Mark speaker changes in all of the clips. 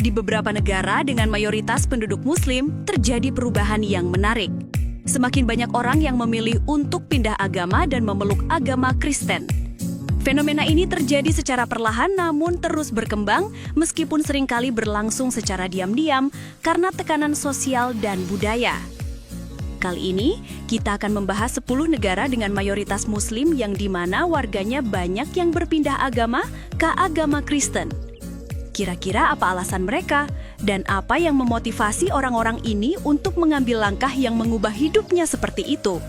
Speaker 1: Di beberapa negara dengan mayoritas penduduk Muslim, terjadi perubahan yang menarik. Semakin banyak orang yang memilih untuk pindah agama dan memeluk agama Kristen. Fenomena ini terjadi secara perlahan namun terus berkembang meskipun seringkali berlangsung secara diam-diam karena tekanan sosial dan budaya. Kali ini, kita akan membahas 10 negara dengan mayoritas Muslim yang dimana warganya banyak yang berpindah agama ke agama Kristen. Kira-kira apa alasan mereka? Dan apa yang memotivasi orang-orang ini untuk mengambil langkah yang mengubah hidupnya seperti itu?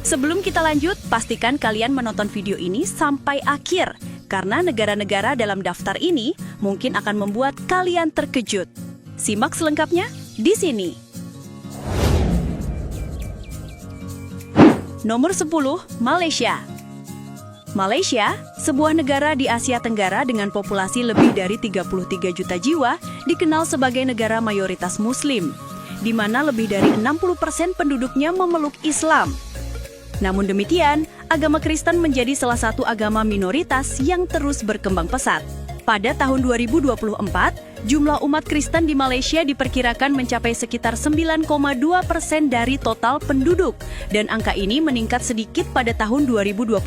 Speaker 1: Sebelum kita lanjut, pastikan kalian menonton video ini sampai akhir, karena negara-negara dalam daftar ini mungkin akan membuat kalian terkejut. Simak selengkapnya di sini. Nomor 10, Malaysia. Malaysia, sebuah negara di Asia Tenggara dengan populasi lebih dari 33 juta jiwa, dikenal sebagai negara mayoritas Muslim, di mana lebih dari 60% penduduknya memeluk Islam. Namun demikian, agama Kristen menjadi salah satu agama minoritas yang terus berkembang pesat. Pada tahun 2024, jumlah umat Kristen di Malaysia diperkirakan mencapai sekitar 9,2% dari total penduduk, dan angka ini meningkat sedikit pada tahun 2025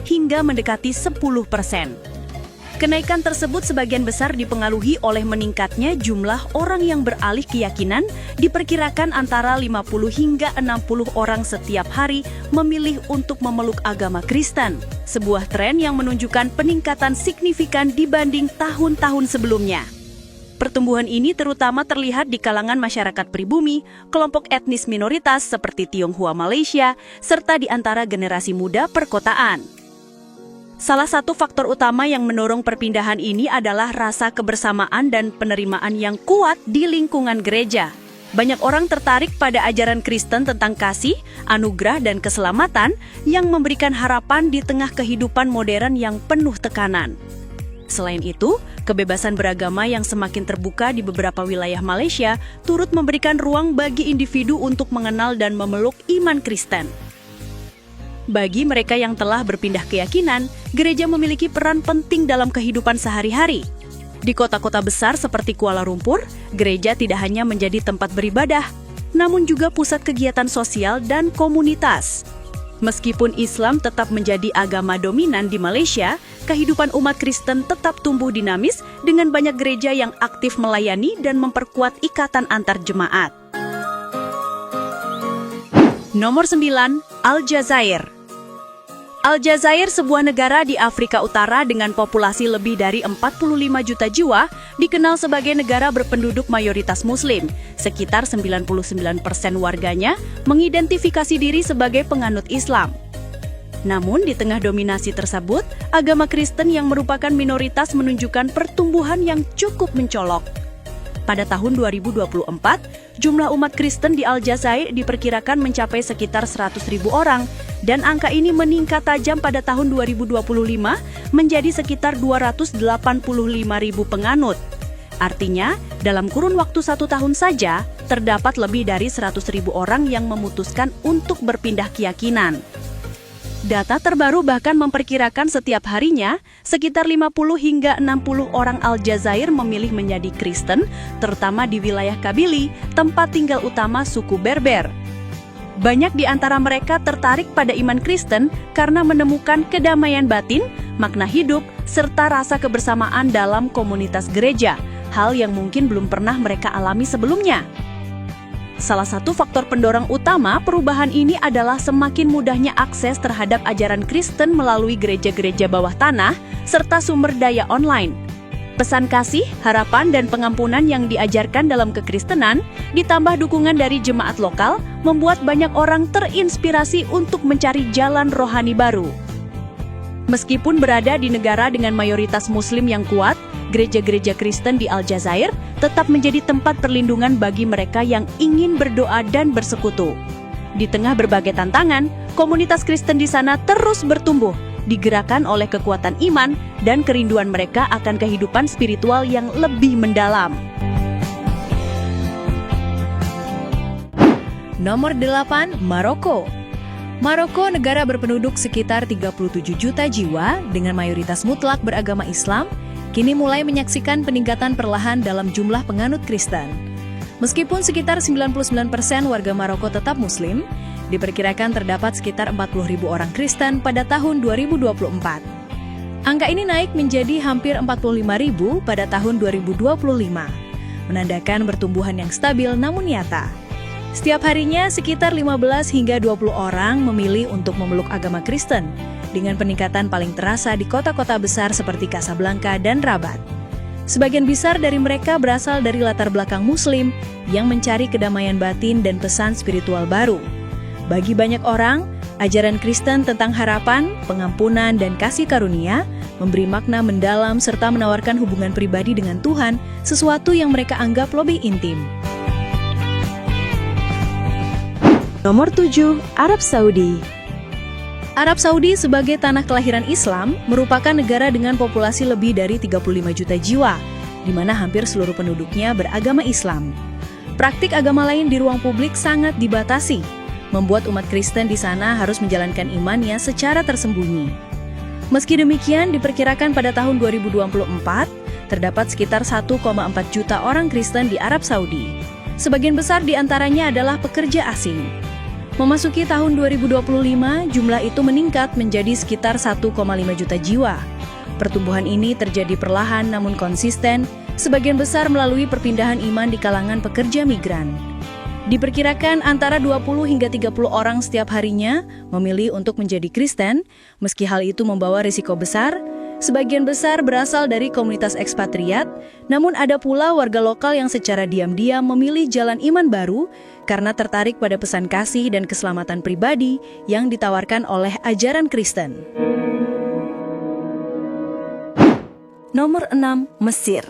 Speaker 1: hingga mendekati 10%. Kenaikan tersebut sebagian besar dipengaruhi oleh meningkatnya jumlah orang yang beralih keyakinan, diperkirakan antara 50 hingga 60 orang setiap hari memilih untuk memeluk agama Kristen. Sebuah tren yang menunjukkan peningkatan signifikan dibanding tahun-tahun sebelumnya. Pertumbuhan ini terutama terlihat di kalangan masyarakat pribumi, kelompok etnis minoritas seperti Tionghoa Malaysia, serta di antara generasi muda perkotaan. Salah satu faktor utama yang mendorong perpindahan ini adalah rasa kebersamaan dan penerimaan yang kuat di lingkungan gereja. Banyak orang tertarik pada ajaran Kristen tentang kasih, anugerah, dan keselamatan yang memberikan harapan di tengah kehidupan modern yang penuh tekanan. Selain itu, kebebasan beragama yang semakin terbuka di beberapa wilayah Malaysia turut memberikan ruang bagi individu untuk mengenal dan memeluk iman Kristen. Bagi mereka yang telah berpindah keyakinan, gereja memiliki peran penting dalam kehidupan sehari-hari. Di kota-kota besar seperti Kuala Lumpur, gereja tidak hanya menjadi tempat beribadah, namun juga pusat kegiatan sosial dan komunitas. Meskipun Islam tetap menjadi agama dominan di Malaysia, kehidupan umat Kristen tetap tumbuh dinamis dengan banyak gereja yang aktif melayani dan memperkuat ikatan antar jemaat. Nomor 9, Aljazair. Aljazair, sebuah negara di Afrika Utara dengan populasi lebih dari 45 juta jiwa, dikenal sebagai negara berpenduduk mayoritas Muslim. Sekitar 99% warganya mengidentifikasi diri sebagai penganut Islam. Namun, di tengah dominasi tersebut, agama Kristen yang merupakan minoritas menunjukkan pertumbuhan yang cukup mencolok. Pada tahun 2024, jumlah umat Kristen di Aljazair diperkirakan mencapai sekitar 100.000 orang, dan angka ini meningkat tajam pada tahun 2025 menjadi sekitar 285.000 penganut. Artinya, dalam kurun waktu 1 tahun saja, terdapat lebih dari 100.000 orang yang memutuskan untuk berpindah keyakinan. Data terbaru bahkan memperkirakan setiap harinya, sekitar 50 hingga 60 orang Aljazair memilih menjadi Kristen, terutama di wilayah Kabili, tempat tinggal utama suku Berber. Banyak di antara mereka tertarik pada iman Kristen karena menemukan kedamaian batin, makna hidup, serta rasa kebersamaan dalam komunitas gereja, hal yang mungkin belum pernah mereka alami sebelumnya. Salah satu faktor pendorong utama perubahan ini adalah semakin mudahnya akses terhadap ajaran Kristen melalui gereja-gereja bawah tanah, serta sumber daya online. Pesan kasih, harapan, dan pengampunan yang diajarkan dalam kekristenan, ditambah dukungan dari jemaat lokal, membuat banyak orang terinspirasi untuk mencari jalan rohani baru. Meskipun berada di negara dengan mayoritas Muslim yang kuat, gereja-gereja Kristen di Aljazair tetap menjadi tempat perlindungan bagi mereka yang ingin berdoa dan bersekutu. Di tengah berbagai tantangan, komunitas Kristen di sana terus bertumbuh, digerakkan oleh kekuatan iman dan kerinduan mereka akan kehidupan spiritual yang lebih mendalam. Nomor 8, Maroko. Maroko, negara berpenduduk sekitar 37 juta jiwa dengan mayoritas mutlak beragama Islam, kini mulai menyaksikan peningkatan perlahan dalam jumlah penganut Kristen. Meskipun sekitar 99% warga Maroko tetap Muslim, diperkirakan terdapat sekitar 40.000 orang Kristen pada tahun 2024. Angka ini naik menjadi hampir 45.000 pada tahun 2025, menandakan pertumbuhan yang stabil namun nyata. Setiap harinya sekitar 15 hingga 20 orang memilih untuk memeluk agama Kristen, dengan peningkatan paling terasa di kota-kota besar seperti Casablanca dan Rabat. Sebagian besar dari mereka berasal dari latar belakang Muslim yang mencari kedamaian batin dan pesan spiritual baru. Bagi banyak orang, ajaran Kristen tentang harapan, pengampunan, dan kasih karunia memberi makna mendalam serta menawarkan hubungan pribadi dengan Tuhan, sesuatu yang mereka anggap lebih intim. Nomor 7, Arab Saudi. Arab Saudi sebagai tanah kelahiran Islam merupakan negara dengan populasi lebih dari 35 juta jiwa, di mana hampir seluruh penduduknya beragama Islam. Praktik agama lain di ruang publik sangat dibatasi, membuat umat Kristen di sana harus menjalankan imannya secara tersembunyi. Meski demikian, diperkirakan pada tahun 2024, terdapat sekitar 1,4 juta orang Kristen di Arab Saudi. Sebagian besar di antaranya adalah pekerja asing. Memasuki tahun 2025, jumlah itu meningkat menjadi sekitar 1,5 juta jiwa. Pertumbuhan ini terjadi perlahan namun konsisten, sebagian besar melalui perpindahan iman di kalangan pekerja migran. Diperkirakan antara 20 hingga 30 orang setiap harinya memilih untuk menjadi Kristen, meski hal itu membawa risiko besar. Sebagian besar berasal dari komunitas ekspatriat, namun ada pula warga lokal yang secara diam-diam memilih jalan iman baru karena tertarik pada pesan kasih dan keselamatan pribadi yang ditawarkan oleh ajaran Kristen. Nomor 6, Mesir.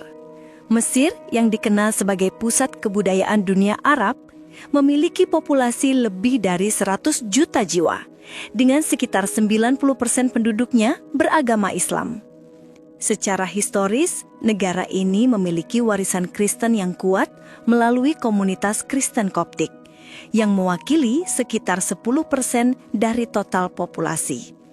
Speaker 1: Mesir yang dikenal sebagai pusat kebudayaan dunia Arab memiliki populasi lebih dari 100 juta jiwa, dengan sekitar 90% penduduknya beragama Islam. Secara historis, negara ini memiliki warisan Kristen yang kuat melalui komunitas Kristen Koptik, yang mewakili sekitar 10% dari total populasi.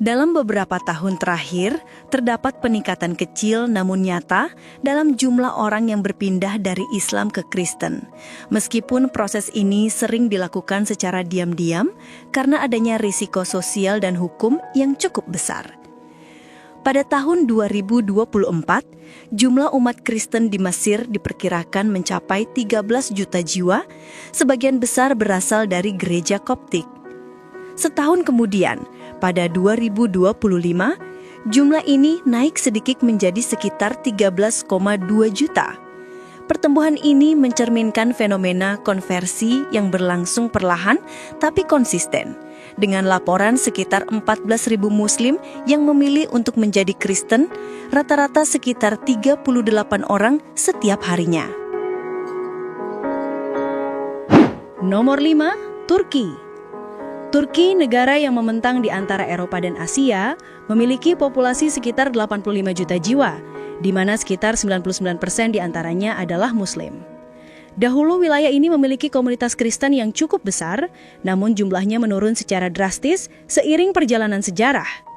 Speaker 1: Dalam beberapa tahun terakhir, terdapat peningkatan kecil namun nyata dalam jumlah orang yang berpindah dari Islam ke Kristen. Meskipun proses ini sering dilakukan secara diam-diam karena adanya risiko sosial dan hukum yang cukup besar. Pada tahun 2024, jumlah umat Kristen di Mesir diperkirakan mencapai 13 juta jiwa, sebagian besar berasal dari gereja Koptik. Setahun kemudian, pada 2025, jumlah ini naik sedikit menjadi sekitar 13,2 juta. Pertumbuhan ini mencerminkan fenomena konversi yang berlangsung perlahan tapi konsisten, dengan laporan sekitar 14.000 Muslim yang memilih untuk menjadi Kristen, rata-rata sekitar 38 orang setiap harinya. Nomor 5, Turki. Turki, negara yang membentang di antara Eropa dan Asia, memiliki populasi sekitar 85 juta jiwa, di mana sekitar 99% diantaranya adalah Muslim. Dahulu wilayah ini memiliki komunitas Kristen yang cukup besar, namun jumlahnya menurun secara drastis seiring perjalanan sejarah.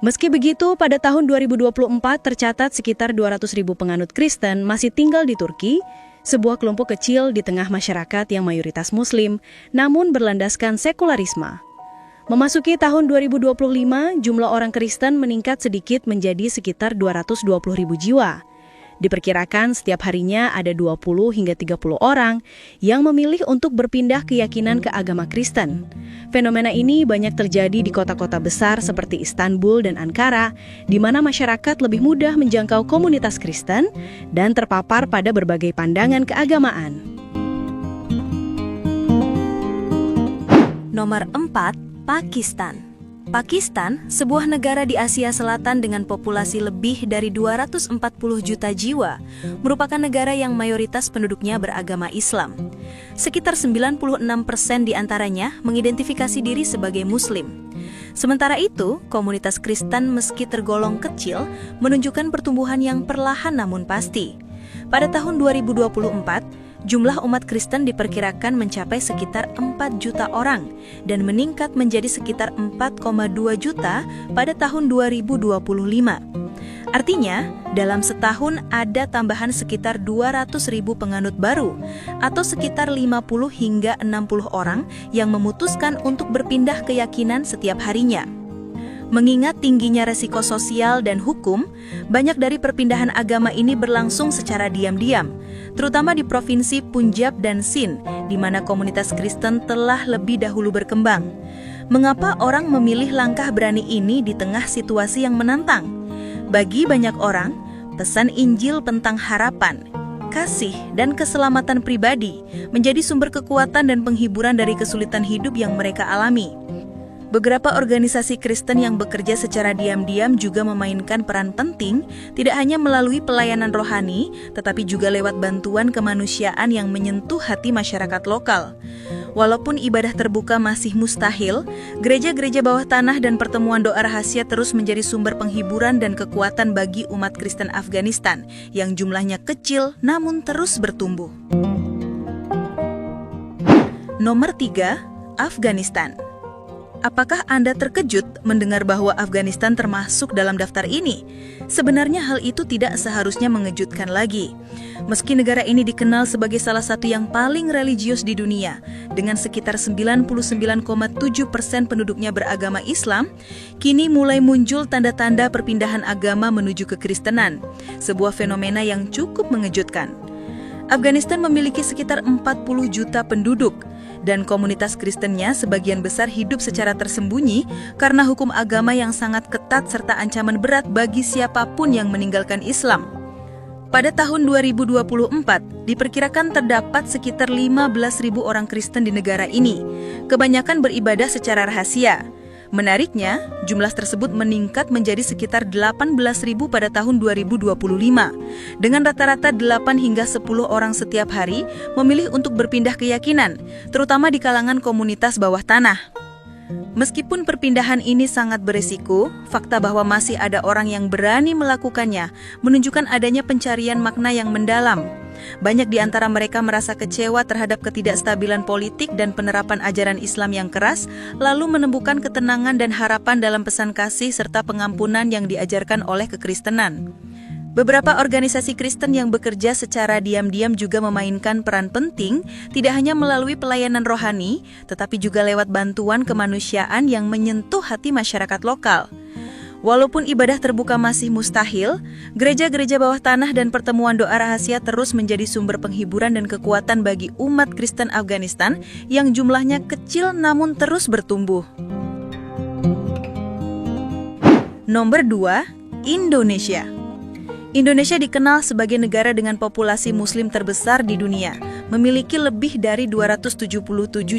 Speaker 1: Meski begitu, pada tahun 2024 tercatat sekitar 200.000 penganut Kristen masih tinggal di Turki, sebuah kelompok kecil di tengah masyarakat yang mayoritas Muslim, namun berlandaskan sekularisme. Memasuki tahun 2025, jumlah orang Kristen meningkat sedikit menjadi sekitar 220.000 jiwa. Diperkirakan setiap harinya ada 20 hingga 30 orang yang memilih untuk berpindah keyakinan ke agama Kristen. Fenomena ini banyak terjadi di kota-kota besar seperti Istanbul dan Ankara, di mana masyarakat lebih mudah menjangkau komunitas Kristen dan terpapar pada berbagai pandangan keagamaan. Nomor 4, Pakistan. Pakistan, sebuah negara di Asia Selatan dengan populasi lebih dari 240 juta jiwa, merupakan negara yang mayoritas penduduknya beragama Islam. Sekitar 96% diantaranya mengidentifikasi diri sebagai Muslim. Sementara itu, komunitas Kristen meski tergolong kecil, menunjukkan pertumbuhan yang perlahan namun pasti. Pada tahun 2024, jumlah umat Kristen diperkirakan mencapai sekitar 4 juta orang dan meningkat menjadi sekitar 4,2 juta pada tahun 2025. Artinya, dalam setahun ada tambahan sekitar 200.000 penganut baru, atau sekitar 50 hingga 60 orang yang memutuskan untuk berpindah keyakinan setiap harinya. Mengingat tingginya resiko sosial dan hukum, banyak dari perpindahan agama ini berlangsung secara diam-diam, terutama di provinsi Punjab dan Sindh, di mana komunitas Kristen telah lebih dahulu berkembang. Mengapa orang memilih langkah berani ini di tengah situasi yang menantang? Bagi banyak orang, pesan Injil tentang harapan, kasih, dan keselamatan pribadi menjadi sumber kekuatan dan penghiburan dari kesulitan hidup yang mereka alami. Beberapa organisasi Kristen yang bekerja secara diam-diam juga memainkan peran penting, tidak hanya melalui pelayanan rohani, tetapi juga lewat bantuan kemanusiaan yang menyentuh hati masyarakat lokal. Walaupun ibadah terbuka masih mustahil, gereja-gereja bawah tanah dan pertemuan doa rahasia terus menjadi sumber penghiburan dan kekuatan bagi umat Kristen Afghanistan, yang jumlahnya kecil namun terus bertumbuh. Nomor 3, Afghanistan. Apakah Anda terkejut mendengar bahwa Afghanistan termasuk dalam daftar ini? Sebenarnya hal itu tidak seharusnya mengejutkan lagi. Meski negara ini dikenal sebagai salah satu yang paling religius di dunia, dengan sekitar 99,7% penduduknya beragama Islam, kini mulai muncul tanda-tanda perpindahan agama menuju kekristenan, sebuah fenomena yang cukup mengejutkan. Afghanistan memiliki sekitar 40 juta penduduk, dan komunitas Kristennya sebagian besar hidup secara tersembunyi karena hukum agama yang sangat ketat serta ancaman berat bagi siapapun yang meninggalkan Islam. Pada tahun 2024, diperkirakan terdapat sekitar 15.000 orang Kristen di negara ini, kebanyakan beribadah secara rahasia. Menariknya, jumlah tersebut meningkat menjadi sekitar 18.000 pada tahun 2025, dengan rata-rata 8 hingga 10 orang setiap hari memilih untuk berpindah keyakinan, terutama di kalangan komunitas bawah tanah. Meskipun perpindahan ini sangat beresiko, fakta bahwa masih ada orang yang berani melakukannya menunjukkan adanya pencarian makna yang mendalam. Banyak di antara mereka merasa kecewa terhadap ketidakstabilan politik dan penerapan ajaran Islam yang keras, lalu menemukan ketenangan dan harapan dalam pesan kasih serta pengampunan yang diajarkan oleh kekristenan. Beberapa organisasi Kristen yang bekerja secara diam-diam juga memainkan peran penting, tidak hanya melalui pelayanan rohani, tetapi juga lewat bantuan kemanusiaan yang menyentuh hati masyarakat lokal. Walaupun ibadah terbuka masih mustahil, gereja-gereja bawah tanah dan pertemuan doa rahasia terus menjadi sumber penghiburan dan kekuatan bagi umat Kristen Afghanistan yang jumlahnya kecil namun terus bertumbuh. Nomor 2, Indonesia. Indonesia dikenal sebagai negara dengan populasi muslim terbesar di dunia, memiliki lebih dari 277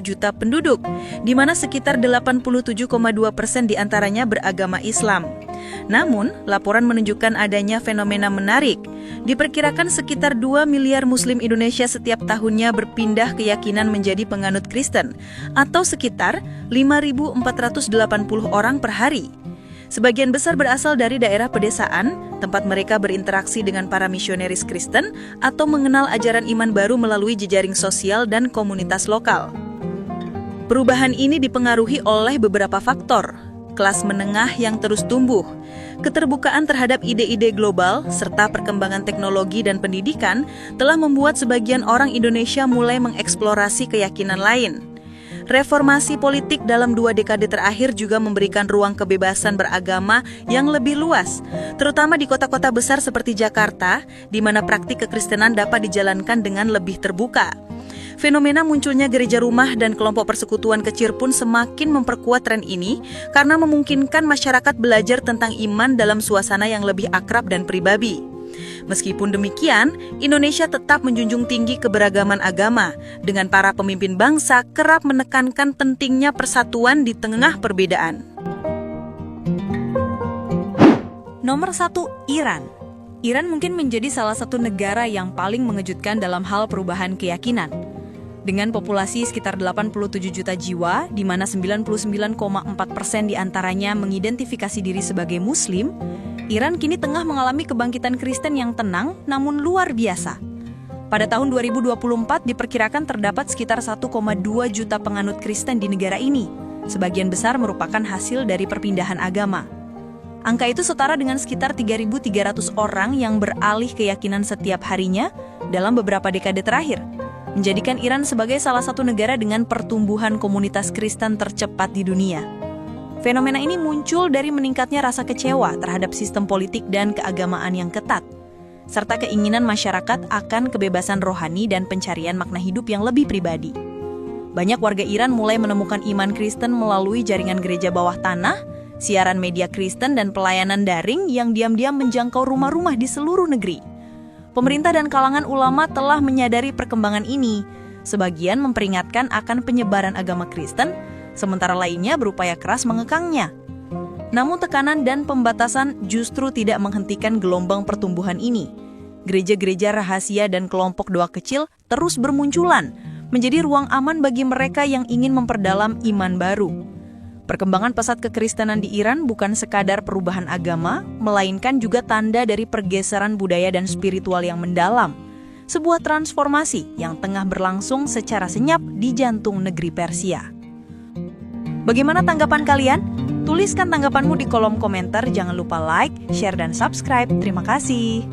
Speaker 1: juta penduduk, di mana sekitar 87,2% diantaranya beragama Islam. Namun, laporan menunjukkan adanya fenomena menarik. Diperkirakan sekitar 2 miliar muslim Indonesia setiap tahunnya berpindah keyakinan menjadi penganut Kristen, atau sekitar 5.480 orang per hari. Sebagian besar berasal dari daerah pedesaan, tempat mereka berinteraksi dengan para misionaris Kristen atau mengenal ajaran iman baru melalui jejaring sosial dan komunitas lokal. Perubahan ini dipengaruhi oleh beberapa faktor: kelas menengah yang terus tumbuh, keterbukaan terhadap ide-ide global, serta perkembangan teknologi dan pendidikan telah membuat sebagian orang Indonesia mulai mengeksplorasi keyakinan lain. Reformasi politik dalam 2 dekade terakhir juga memberikan ruang kebebasan beragama yang lebih luas, terutama di kota-kota besar seperti Jakarta, di mana praktik kekristenan dapat dijalankan dengan lebih terbuka. Fenomena munculnya gereja rumah dan kelompok persekutuan kecil pun semakin memperkuat tren ini karena memungkinkan masyarakat belajar tentang iman dalam suasana yang lebih akrab dan pribadi. Meskipun demikian, Indonesia tetap menjunjung tinggi keberagaman agama, dengan para pemimpin bangsa kerap menekankan pentingnya persatuan di tengah perbedaan. Nomor 1, Iran. Iran mungkin menjadi salah satu negara yang paling mengejutkan dalam hal perubahan keyakinan. Dengan populasi sekitar 87 juta jiwa, di mana 99,4% diantaranya mengidentifikasi diri sebagai Muslim, Iran kini tengah mengalami kebangkitan Kristen yang tenang namun luar biasa. Pada tahun 2024 diperkirakan terdapat sekitar 1,2 juta penganut Kristen di negara ini. Sebagian besar merupakan hasil dari perpindahan agama. Angka itu setara dengan sekitar 3.300 orang yang beralih keyakinan setiap harinya dalam beberapa dekade terakhir, menjadikan Iran sebagai salah satu negara dengan pertumbuhan komunitas Kristen tercepat di dunia. Fenomena ini muncul dari meningkatnya rasa kecewa terhadap sistem politik dan keagamaan yang ketat, serta keinginan masyarakat akan kebebasan rohani dan pencarian makna hidup yang lebih pribadi. Banyak warga Iran mulai menemukan iman Kristen melalui jaringan gereja bawah tanah, siaran media Kristen, dan pelayanan daring yang diam-diam menjangkau rumah-rumah di seluruh negeri. Pemerintah dan kalangan ulama telah menyadari perkembangan ini. Sebagian memperingatkan akan penyebaran agama Kristen, sementara lainnya berupaya keras mengekangnya. Namun tekanan dan pembatasan justru tidak menghentikan gelombang pertumbuhan ini. Gereja-gereja rahasia dan kelompok doa kecil terus bermunculan, menjadi ruang aman bagi mereka yang ingin memperdalam iman baru. Perkembangan pesat kekristenan di Iran bukan sekadar perubahan agama, melainkan juga tanda dari pergeseran budaya dan spiritual yang mendalam. Sebuah transformasi yang tengah berlangsung secara senyap di jantung negeri Persia. Bagaimana tanggapan kalian? Tuliskan tanggapanmu di kolom komentar, jangan lupa like, share, dan subscribe. Terima kasih.